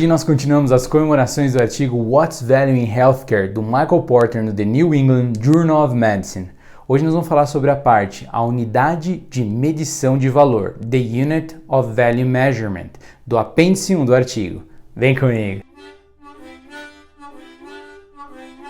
Hoje nós continuamos as comemorações do artigo What's Value in Healthcare, do Michael Porter no The New England Journal of Medicine. Hoje nós vamos falar sobre a unidade de medição de valor, The Unit of Value Measurement, do apêndice 1 do artigo. Vem comigo!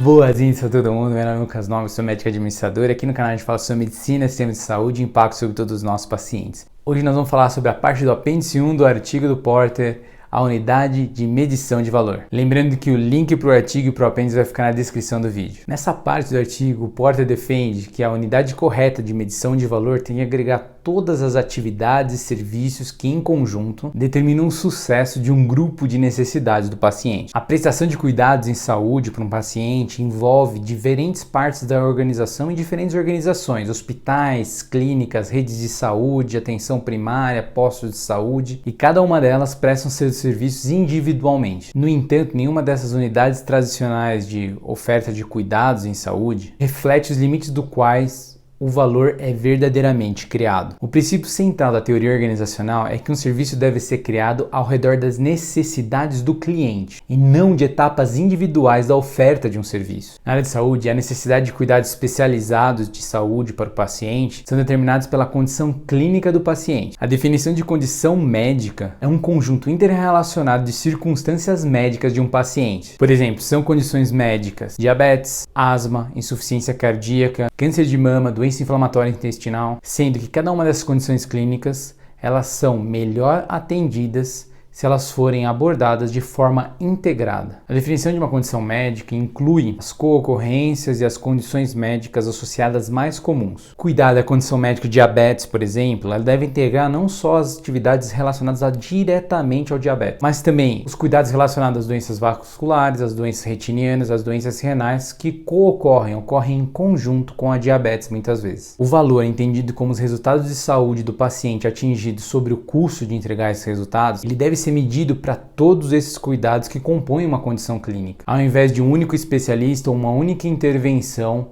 Boas-vindas para todo mundo, meu nome é Lucas Nobre, sou médico administrador e aqui no canal a gente fala sobre medicina, sistema de saúde e impacto sobre todos os nossos pacientes. Hoje nós vamos falar sobre a parte do apêndice 1 do artigo do Porter, a unidade de medição de valor. Lembrando que o link para o artigo e para o apêndice vai ficar na descrição do vídeo. Nessa parte do artigo, o Porter defende que a unidade correta de medição de valor tem que agregar todas as atividades e serviços que, em conjunto, determinam o sucesso de um grupo de necessidades do paciente. A prestação de cuidados em saúde para um paciente envolve diferentes partes da organização e diferentes organizações, hospitais, clínicas, redes de saúde, atenção primária, postos de saúde, e cada uma delas prestam seus serviços individualmente. No entanto, nenhuma dessas unidades tradicionais de oferta de cuidados em saúde reflete os limites do quais o valor é verdadeiramente criado. O princípio central da teoria organizacional é que um serviço deve ser criado ao redor das necessidades do cliente e não de etapas individuais da oferta de um serviço. Na área de saúde, a necessidade de cuidados especializados de saúde para o paciente são determinados pela condição clínica do paciente. A definição de condição médica é um conjunto interrelacionado de circunstâncias médicas de um paciente. Por exemplo, são condições médicas: diabetes, asma, insuficiência cardíaca, câncer de mama, doença inflamatória intestinal, sendo que cada uma dessas condições clínicas elas são melhor atendidas se elas forem abordadas de forma integrada. A definição de uma condição médica inclui as co-ocorrências e as condições médicas associadas mais comuns. Cuidar da condição médica de diabetes, por exemplo, ela deve integrar não só as atividades relacionadas diretamente ao diabetes, mas também os cuidados relacionados às doenças vasculares, às doenças retinianas, às doenças renais que ocorrem em conjunto com a diabetes muitas vezes. O valor entendido como os resultados de saúde do paciente atingidos sobre o custo de entregar esses resultados, ele deve ser medido para todos esses cuidados que compõem uma condição clínica, ao invés de um único especialista ou uma única intervenção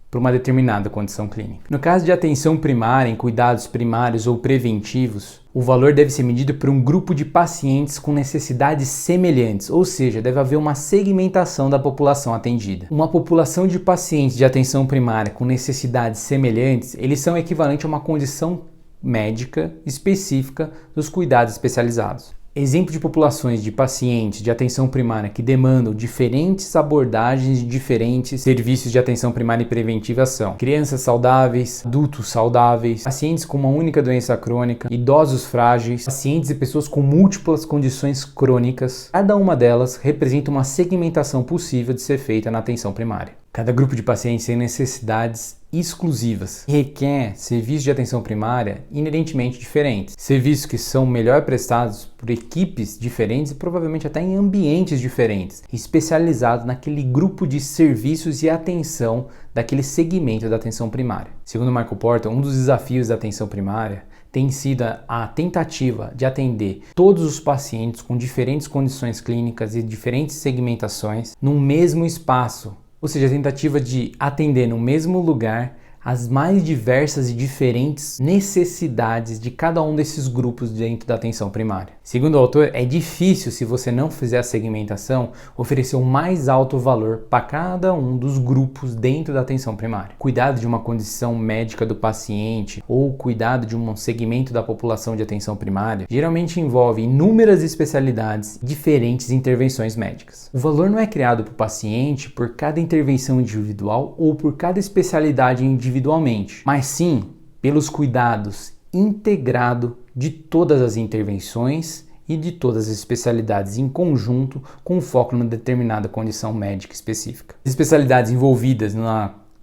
para uma determinada condição clínica. No caso de atenção primária em cuidados primários ou preventivos, o valor deve ser medido por um grupo de pacientes com necessidades semelhantes, ou seja, deve haver uma segmentação da população atendida. Uma população de pacientes de atenção primária com necessidades semelhantes, eles são equivalentes a uma condição médica específica dos cuidados especializados. Exemplo de populações de pacientes de atenção primária que demandam diferentes abordagens de diferentes serviços de atenção primária e preventiva são crianças saudáveis, adultos saudáveis, pacientes com uma única doença crônica, idosos frágeis, pacientes e pessoas com múltiplas condições crônicas. Cada uma delas representa uma segmentação possível de ser feita na atenção primária. Cada grupo de pacientes tem necessidades exclusivas e requer serviços de atenção primária inerentemente diferentes. Serviços que são melhor prestados por equipes diferentes e provavelmente até em ambientes diferentes, especializados naquele grupo de serviços e atenção daquele segmento da atenção primária. Segundo Michael Porter, um dos desafios da atenção primária tem sido a tentativa de atender todos os pacientes com diferentes condições clínicas e diferentes segmentações num mesmo espaço. Ou seja, a tentativa de atender no mesmo lugar as mais diversas e diferentes necessidades de cada um desses grupos dentro da atenção primária. Segundo o autor, é difícil, se você não fizer a segmentação, oferecer o mais alto valor para cada um dos grupos dentro da atenção primária. Cuidado de uma condição médica do paciente ou cuidado de um segmento da população de atenção primária geralmente envolve inúmeras especialidades e diferentes intervenções médicas. O valor não é criado para o paciente por cada intervenção individual ou por cada especialidade individualmente, mas sim pelos cuidados integrados de todas as intervenções e de todas as especialidades em conjunto com foco numa determinada condição médica específica. As especialidades envolvidas no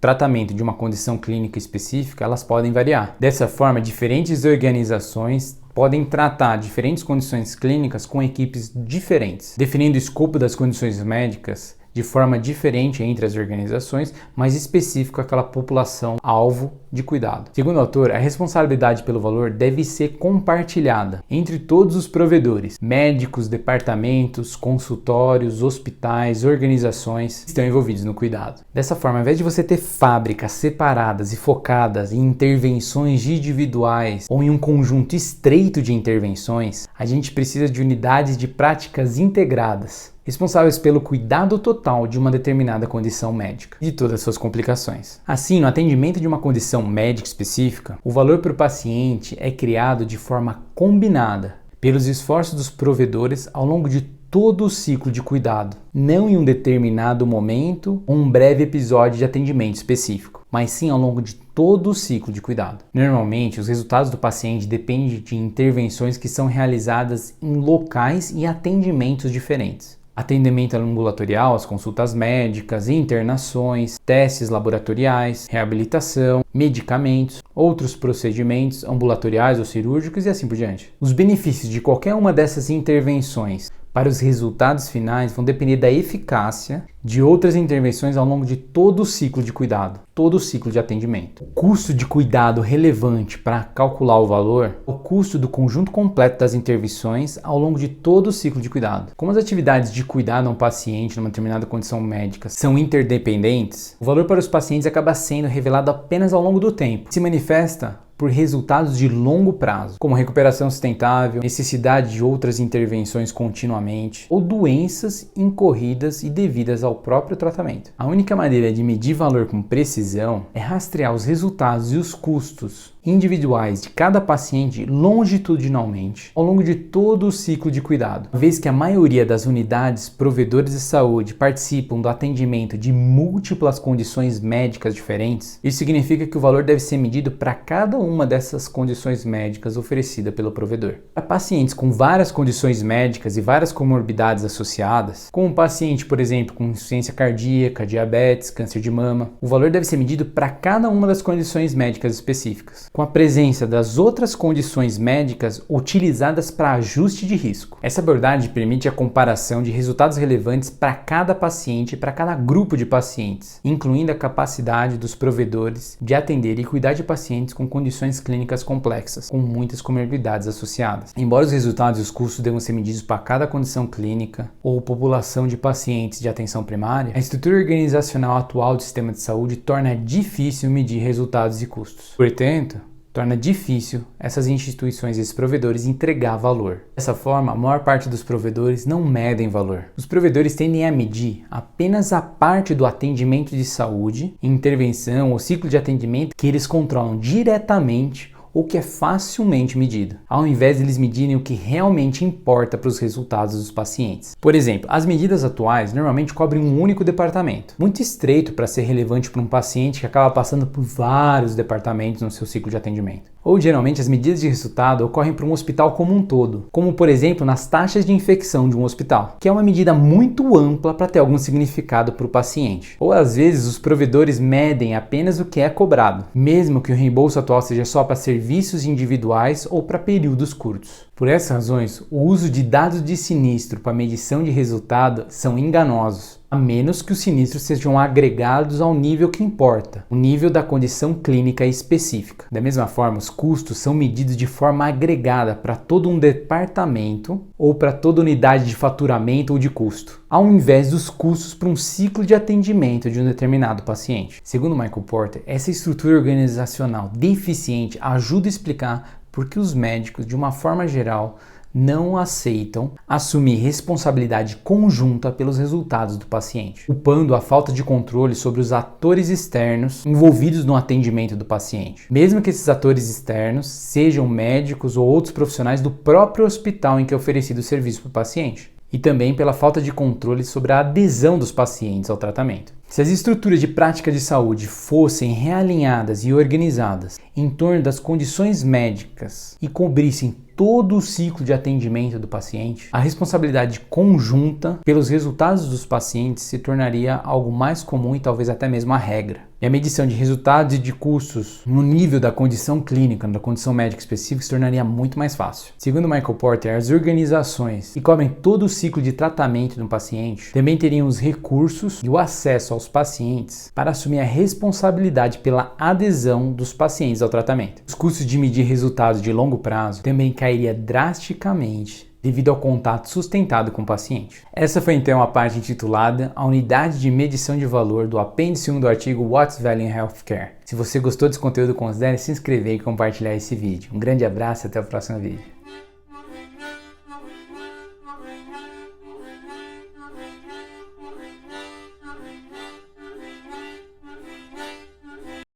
tratamento de uma condição clínica específica, elas podem variar. Dessa forma, diferentes organizações podem tratar diferentes condições clínicas com equipes diferentes, definindo o escopo das condições médicas de forma diferente entre as organizações, mas específico àquela população alvo de cuidado. Segundo o autor, a responsabilidade pelo valor deve ser compartilhada entre todos os provedores, médicos, departamentos, consultórios, hospitais, organizações que estão envolvidos no cuidado. Dessa forma, ao invés de você ter fábricas separadas e focadas em intervenções individuais ou em um conjunto estreito de intervenções, a gente precisa de unidades de práticas integradas, responsáveis pelo cuidado total de uma determinada condição médica e de todas as suas complicações. Assim, no atendimento de uma condição médica específica, o valor para o paciente é criado de forma combinada pelos esforços dos provedores ao longo de todo o ciclo de cuidado, não em um determinado momento ou um breve episódio de atendimento específico, mas sim ao longo de todo o ciclo de cuidado. Normalmente, os resultados do paciente dependem de intervenções que são realizadas em locais e atendimentos diferentes. Atendimento ambulatorial, as consultas médicas, internações, testes laboratoriais, reabilitação, medicamentos, outros procedimentos ambulatoriais ou cirúrgicos e assim por diante. Os benefícios de qualquer uma dessas intervenções para os resultados finais vão depender da eficácia de outras intervenções ao longo de todo o ciclo de cuidado, todo o ciclo de atendimento. O custo de cuidado relevante para calcular o valor, o custo do conjunto completo das intervenções ao longo de todo o ciclo de cuidado. Como as atividades de cuidado a um paciente numa determinada condição médica são interdependentes, o valor para os pacientes acaba sendo revelado apenas ao longo do tempo. Se manifesta por resultados de longo prazo, como recuperação sustentável, necessidade de outras intervenções continuamente, ou doenças incorridas e devidas ao próprio tratamento. A única maneira de medir valor com precisão é rastrear os resultados e os custos individuais de cada paciente longitudinalmente ao longo de todo o ciclo de cuidado. Uma vez que a maioria das unidades provedores de saúde participam do atendimento de múltiplas condições médicas diferentes, isso significa que o valor deve ser medido para cada uma dessas condições médicas oferecida pelo provedor. Para pacientes com várias condições médicas e várias comorbidades associadas, como um paciente, por exemplo, com insuficiência cardíaca, diabetes, câncer de mama, o valor deve ser medido para cada uma das condições médicas específicas, com a presença das outras condições médicas utilizadas para ajuste de risco. Essa abordagem permite a comparação de resultados relevantes para cada paciente e para cada grupo de pacientes, incluindo a capacidade dos provedores de atender e cuidar de pacientes com condições clínicas complexas, com muitas comorbidades associadas. Embora os resultados e os custos devam ser medidos para cada condição clínica ou população de pacientes de atenção primária, a estrutura organizacional atual do sistema de saúde torna difícil medir resultados e custos. Portanto, torna difícil essas instituições e esses provedores entregar valor. Dessa forma, a maior parte dos provedores não medem valor. Os provedores tendem a medir apenas a parte do atendimento de saúde, intervenção ou ciclo de atendimento que eles controlam diretamente ou que é facilmente medido, ao invés de eles medirem o que realmente importa para os resultados dos pacientes. Por exemplo, as medidas atuais normalmente cobrem um único departamento, muito estreito para ser relevante para um paciente que acaba passando por vários departamentos no seu ciclo de atendimento. Ou geralmente as medidas de resultado ocorrem para um hospital como um todo, como por exemplo nas taxas de infecção de um hospital, que é uma medida muito ampla para ter algum significado para o paciente. Ou às vezes os provedores medem apenas o que é cobrado, mesmo que o reembolso atual seja só para serviços individuais ou para períodos curtos. Por essas razões, o uso de dados de sinistro para medição de resultado são enganosos, a menos que os sinistros sejam agregados ao nível que importa, o nível da condição clínica específica. Da mesma forma, os custos são medidos de forma agregada para todo um departamento ou para toda unidade de faturamento ou de custo, ao invés dos custos para um ciclo de atendimento de um determinado paciente. Segundo Michael Porter, essa estrutura organizacional deficiente ajuda a explicar por que os médicos, de uma forma geral, não aceitam assumir responsabilidade conjunta pelos resultados do paciente, culpando a falta de controle sobre os atores externos envolvidos no atendimento do paciente, mesmo que esses atores externos sejam médicos ou outros profissionais do próprio hospital em que é oferecido o serviço para o paciente. E também pela falta de controle sobre a adesão dos pacientes ao tratamento. Se as estruturas de prática de saúde fossem realinhadas e organizadas em torno das condições médicas e cobrissem todo o ciclo de atendimento do paciente, a responsabilidade conjunta pelos resultados dos pacientes se tornaria algo mais comum e talvez até mesmo a regra. E a medição de resultados e de custos no nível da condição clínica, da condição médica específica, se tornaria muito mais fácil. Segundo Michael Porter, as organizações que cobrem todo o ciclo de tratamento de um paciente também teriam os recursos e o acesso aos pacientes para assumir a responsabilidade pela adesão dos pacientes ao tratamento. Os custos de medir resultados de longo prazo também cairia drasticamente devido ao contato sustentado com o paciente. Essa foi então a parte intitulada A Unidade de Medição de Valor do apêndice 1 do artigo What's Value in Healthcare. Se você gostou desse conteúdo, considere se inscrever e compartilhar esse vídeo. Um grande abraço e até o próximo vídeo.